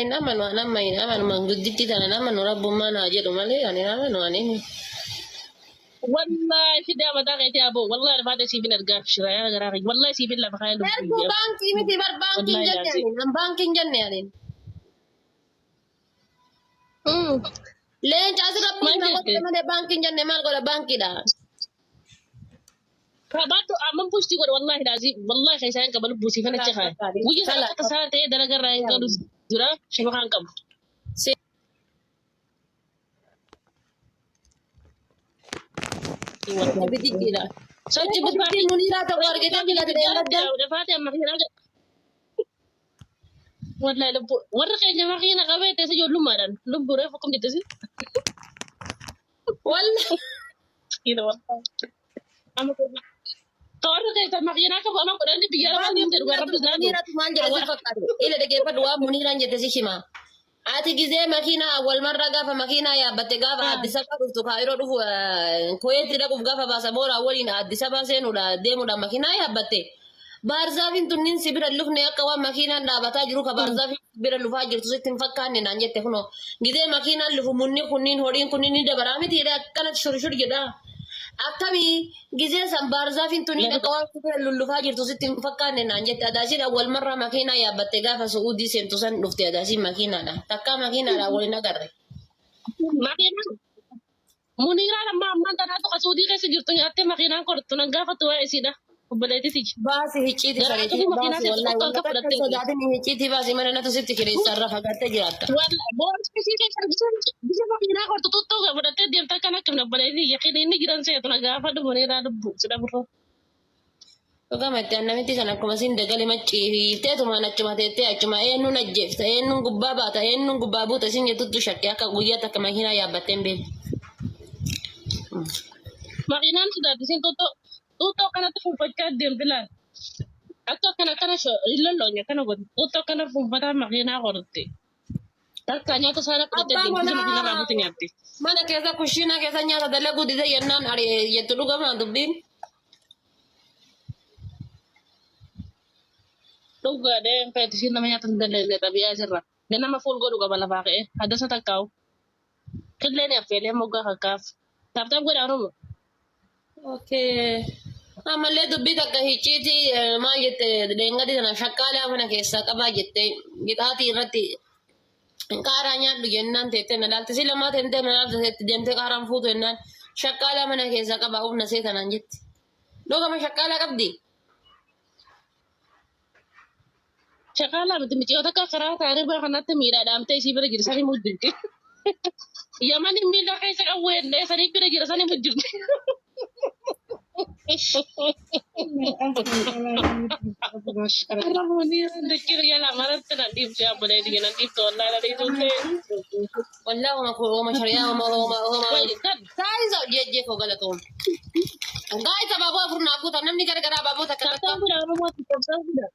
nama mangudditti tana nama nu rabbummaa naa jedhu malee ani nama nu ani والله في ده بدأ يا أبو والله أنا بعد سيفين أرجع في شرايا غراغي والله سيفين لا بخيل ergu baankii miti bar baankiin jenne ani nan baankiin jenne ani leenca asirratti ما na يجي qotte malee baankiin jenne maal godha baankiidha فبعده أمم بوستي قول والله لازم والله خيسان قبل بوسي فأنا تخاي ويجي سنة كسرت إيه درجة راين قالوا زرا شو كان قبل bitikkiidha sochi bitikkiin muniiraa ta'u argite filate dheeradda دفعت أما في راجع والله لبو ورقة يا جماعة هنا قبل تسجل لمرة لبو رافقكم جتسي walla كده والله أما كورقة يا جماعة هنا كم أنا كنا ندي بيجار ما ندي تروح رب زادو muniiratu maal jedhe si fakkaate ila dhageeffadhu waan muniiraan jette si hima ati gizee makiinaa wal marra gaafa makiinaa yaabbatte gaafa addis ababa dhuftu kaayiroo dhufu kuweetti dhaquuf gaafa baasaboora waliin addis ababa seenuudha deemuudha makiinaa yaabbatte baarzaafin tunniin si bira lufne akka waan makiinaan dhaabataa jiru ka baarzaafin bira lufaa jirtu sitti hin fakkaanne naan jette kunoo gizee makiinaan lufu munni kunniin horiin kunniin ni dabaraa mitiidha akkanatti shurshur jedha akkamii gizee san baarzaafin tunniin akka waan bira lullufaa jirtu sitti hin fakkaanne naan jette adaasiin wal marra makiinaa yaabbatte gaafa su'uudii seentu san dhufte adaasiin makiinaadha takkaa makiinaadha waliin agarre. makiinaan muniiraan amma ammaan tanaatu qasuudii keessa jirtu nyaattee makiinaan kortu nan gaafatu waa'ee isiidha obboleettii Baasi hicciti Garaa saree makiinaa baasi keessatti wallahi tokko wanta akka akka fudhattee sodaatini hicciti baasi mana natu sitti kireessarra fagaattee jiraatta. والله بورس كثير كثير bisa makiinaa kortu tuttuu fudhattee deemta kan akka obboleettii yaqiin inni jiran seetu nagaa fadhu muniiraa dubbu sida burroo Dhugama itti annamitti kan akkuma siin dagale macciiftee tumaan achuma teettee achuma eenyuun ajjeefta eenyuun gubbaa baata eenyuun gubbaa buuta siin jettutti shakkii akka guyyaatti akka makiinaa yaabbattee hin beektu. makiinaan sidaatti tuttuu kanatti fuunfachaa deemti laal akka kana lollonya kana godhu tuttuu kana fuunfataa makiinaa korte takka nyaata saala fudhattee Abbaa deemti makiinaa manaa raabuti nyaatti. mana keessa kushiinaa keessa nyaata dalaguu dide yennaan jettu dhugama dubbiin. Dhugaadhee feetisiin nama nyaata hin dandeenye xabi'aa jirra. Nama fuul godhu qaba lafaa ka'ee haddasa takkaa'u. Killeen affeelee moggaa kakkaaf. Taaptaaf godha Oromoo. Okay. Ammallee dubbii takka hicciiti maal jette deengadi sana shakkaalaa mana keessaa qabaa jette gixaatii irratti qaaraa nyaadhu jennaan teettee na laalte si lamaa teentee na laalte teetti deemtee qaaraan fuutu jennaan shakkaalaa mana keessaa qabaa humna seetanaan jetti. Dhugama shakkaalaa qabdi. Shaqaalaa miti miciyoo takka karaa taa'anii bara kanatti miidhaadhaamtee isii bira jiru sanii mujjirti. Yaman miidhaa keessa qawwee sanii bira jira sanii mujjirti. Ramoonni dakkira yala maratti na dhiibsi abbolee dhiyya na dhiibtu wallaahi na dhiibtullee. Wallah homa shari'aa homa. Taa'isa jejjee koo galatoom. Gaa'isa baaboo afurnaaf guutan namni garagaraa baaboo takka takka. Taaptaan godha Oromooti taaptaan godha.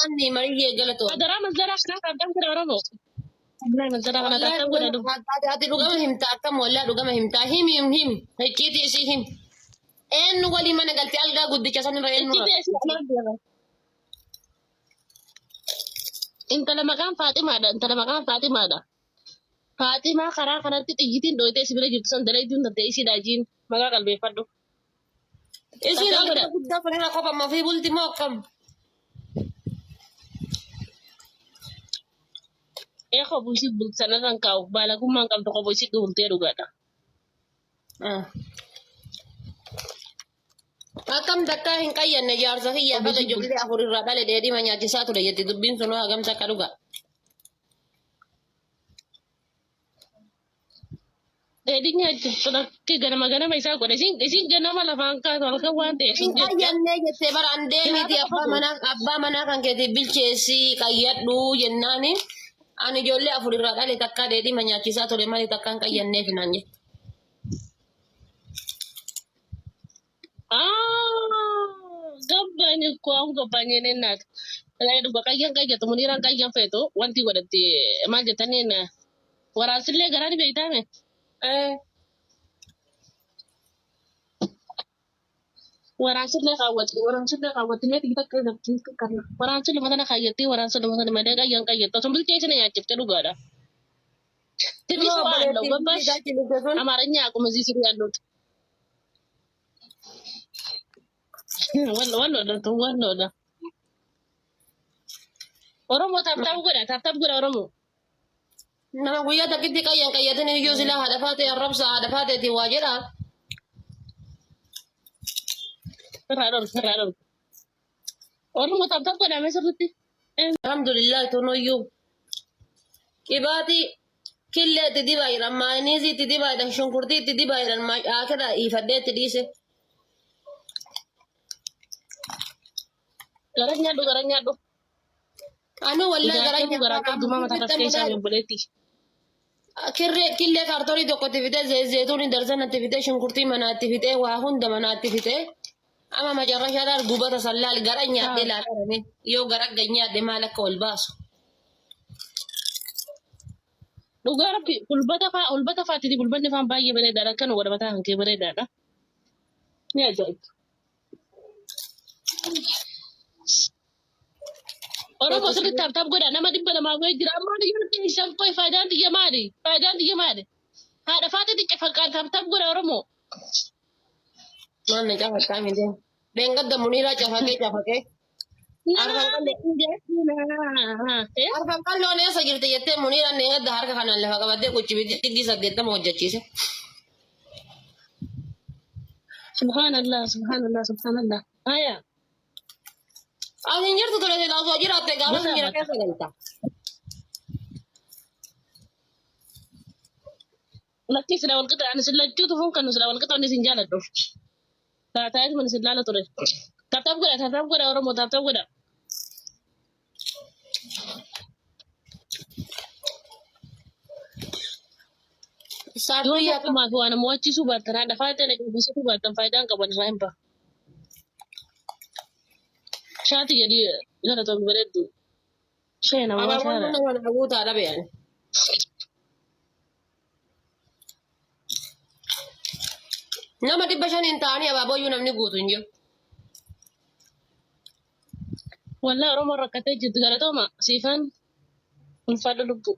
Hanni mariyyee galatoo. Ati dhugama himta akkam wallaa dhugama himta him hicciiti isii him. Eenyu walii mana galtee algaa guddicha sanirra eenyu. Intala maqaan Faatimaadha. Intala maqaan Faatimaadha. Faatimaa karaa kanatti xiyyitiin dhoyitee si bira jirtu san dalaytuun danda'e isii daajiin maqaa qalbeeffadhu. Isiin algaa guddaa fanirra kophamma fi bulti moo akkam. Eko buisi sanarraan kaa'u baala kummaan qabdu qobo isii dhuunfee dhugaadha. Akkam takkaa hin qayyanne jaarsa kiyyaa baga ijoollee afurirraa dhale dheedhima nyaachisaa ture jetti dubbiin sunoo hagam takka dhuga. Dheedhii nyaachisu akka ganama isaa godhe isin ganama lafaan kaatu halkan waan ta'eef Hin qayyannee jettee bara andee miti abbaa manaa kan keetiif bilcheessi qayyadhu jennaani. Ani ijoollee afurirraa dhale takkaa dheedhima nyaachisaa ture malee takkaa hin qayyanneef naan jette. Gabbani ko an gabbani ne na lai duba kayyan kayyatu muniran kayyan feto wanti godatti maal jettanii na waraansillee garaan beeytame waraansillee kaawwatti mee xiqqaa akka naftiin kanna waraansillee matana kaayyatti waraansillee matana malee qayyaan qayyatti osoo bilchee isin nyaachiftee dhugaadha. Tinis waa allau gabbash amaranya akkuma zisiri yaalluuti. Walloodha. Oromoo taaptaap godha Oromoo. Nama guyyaa takkitti qayyaan qayyatin iyyuu sila haadha faatee arrabsa haadha faateetiin waa jedha. Irraa dhol. Oromoo taaptaap godhame sirriitti. Alhamdulillah tonoyyuu. Qibaati killee itti dibaayiran maayiniisii itti dibaayiran shunkurtii itti dibaayiran akira ifadhee itti dhiise. Garan nyaadhu. Anu wallee Garaa qabdumaa mataa raftee isaa obboleetti. Killee kaartoonii tokko itti fitee zeetuunii darzana itti fitee shunkurtii manaa itti fitee waa hunda manaa itti fitee ama macarrashaadhaan gubata sallaal gara nyaadhee laatarame yoo gara ganyaadhe maal akka ol baasu. Dhugaa rabbi ulbata faatiti bulbanni faan baay'ee bareedaadha akkan wal mataa hankee bareedaadha. Ni ajaa'iba. Oromoo sirriitti taaptaap godha nama 200 wayii jira amma iyyuu isaan qoy faayidaan xiyya maali? Haadha faatiti cafaqaan taaptaap godha Oromoo. Maanne cafaqaa miti. Beengadda muniiraa cafaqee. Arfan qalloon eessa jirti jettee muniiraan beengadda harka kanaan lafa qabattee quccibiti dhiggii 80 hojjechiise. Subhanallah. Aya. Asin jirtu ture si taasoo jiraatte gaafa sin jira keessa galta. Lakki sila wal qixa ani sillachuu tufuun kan sila wal qixa inni sin jaaladhu. Taataayitu man sin laala ture. Taaptaap godha Oromoo taaptaap godha. Yoo tokkummaa fi waan mo'achiisuu baattan haadha faayidaan eebbisiisuu baattan faayidaan qaban irraa hin ba'a. Shaati jedhii galatoomni bareeddu. Shee nama Abaabonni nama nama guutaa dhabeeyyan. Nama 500 ta'anii abaaboyyuu namni guutu hin jiru. Walaa Oromoo rakkatee jirtu galatooma siifan ulfaadha lubbu.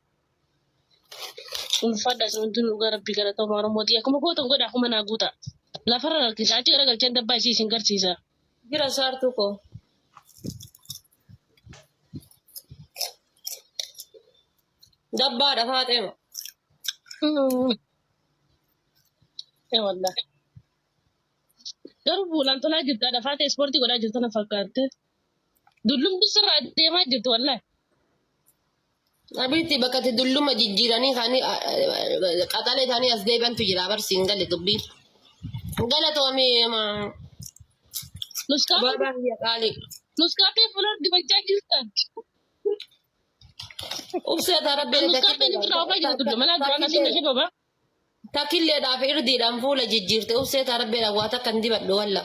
Ulfaadha simantuun dhugaa rabbii galatooma Oromootii akkuma gootan godha akkuma naa guuta. Lafarra rakkisa achi garagalcheen dabbaa ishii isin garsiisa. Jira saartuu koo. Dabbaadha faaxeema. Wallah. Garuu buulaan tolaa jirtu haadha faatee ispoortii godhaa jirtu na fakkaatte. Dullumtu sirraa deemaa jirtu wallahi. Abitti bakka itti dulluma jijjiiranii kaanii qaxalee isaanii as deebi'antu jira barsiin galle dubbiin. Galatoomii baabaan biyya qaalii. Nuskaappee fuuldura dibachaa jirtan. Ubsee tarabbee Nuskaappee ni fira ofaa jirtu mana duraan asiin na shibaba. takilleedhaaf irdiidhaan fuula jijjiirte ubsee tarabbeedhaan waa takka hin dibadhu walla.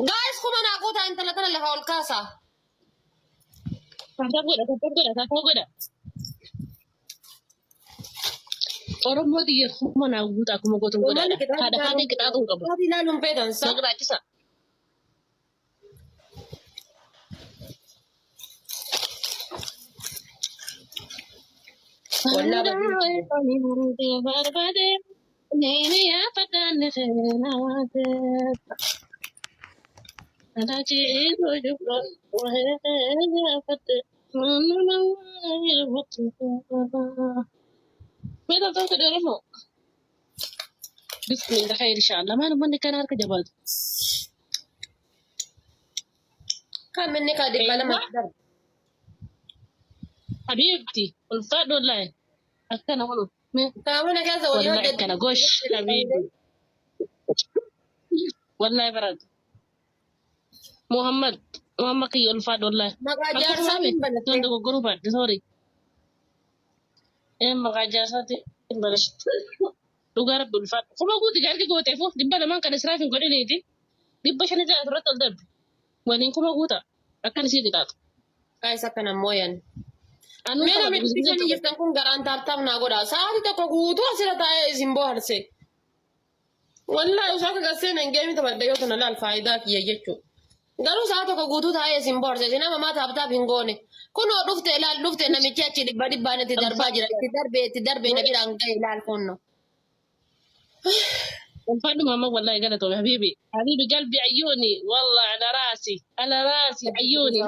Gaa'is kuma naa guutaa intala tana lafa ol kaasaa. Taaptaap godha. Oromoo xiyya kuma naa guutaa akkuma gootan godhaadha. Haadha faatee qixaaxuun qabu. Haati ilaaluun feetansa. Sagiraachisa. Wallaa Bismillah khair inshallah. Mana mana kan harka jabaatu. kan minni kaa dhibba lama darba. Habibti, ulfaadhu wallahi. Akkana wal. Kaamuna keessa walii Wallahi hojjetu. akkana gosh. Habibti. Wallahi barat. Muhammad kiyya ulfaadhu wallahi. Maqaa jaarsaatiin banattee. Tuan dogoggoruu baadde sorry. Maqaa jaarsaatiin banatte. Dhugaa rabbi ulfaadhu. Kuma guuti gaargi gooteefu 200 kan israaf hin godhiniiti. 500 jala turratti ol darbe. Waliin kuma guuta. Akkan isii qixaatu. Kaayis akkana mooyan. Anuu Mee qaba namni bilisii biyya qaba. jirtan kun garaan taaptaap naa godha. Sa'aatii tokko guutuu asirra taa'ee isin bohaarse. والله وشاكا قسينا إن جيمي تبدأ لا الفائدة كي يجتشو قالوا ساعتها كقولوا تاي سيمبورس إنما ما تابتا بينغوني كنو رفت نمي تشاتشي لبادي بانة تدرباجرا تدربي نبي رانجاي لا الكونو الفن ماما والله قالت حبيبي حبيبي قلبي عيوني والله على راسي عيوني.